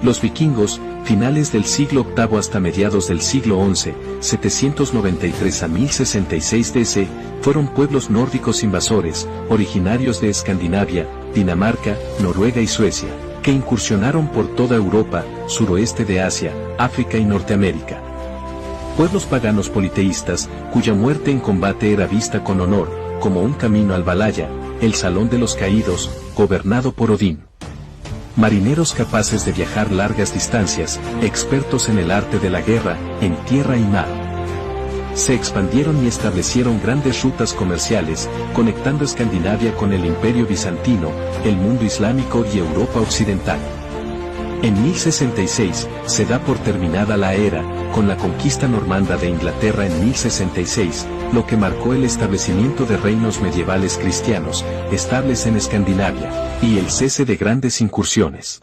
Los vikingos, finales del siglo VIII hasta mediados del siglo XI, 793 a 1066 DC, fueron pueblos nórdicos invasores, originarios de Escandinavia, Dinamarca, Noruega y Suecia, que incursionaron por toda Europa, suroeste de Asia, África y Norteamérica. Pueblos paganos politeístas, cuya muerte en combate era vista con honor, como un camino al Valhalla, el Salón de los Caídos, gobernado por Odín. Marineros capaces de viajar largas distancias, expertos en el arte de la guerra, en tierra y mar. Se expandieron y establecieron grandes rutas comerciales, conectando Escandinavia con el Imperio Bizantino, el mundo islámico y Europa occidental. En 1066, se da por terminada la era, con la conquista normanda de Inglaterra en 1066, lo que marcó el establecimiento de reinos medievales cristianos, estables en Escandinavia, y el cese de grandes incursiones.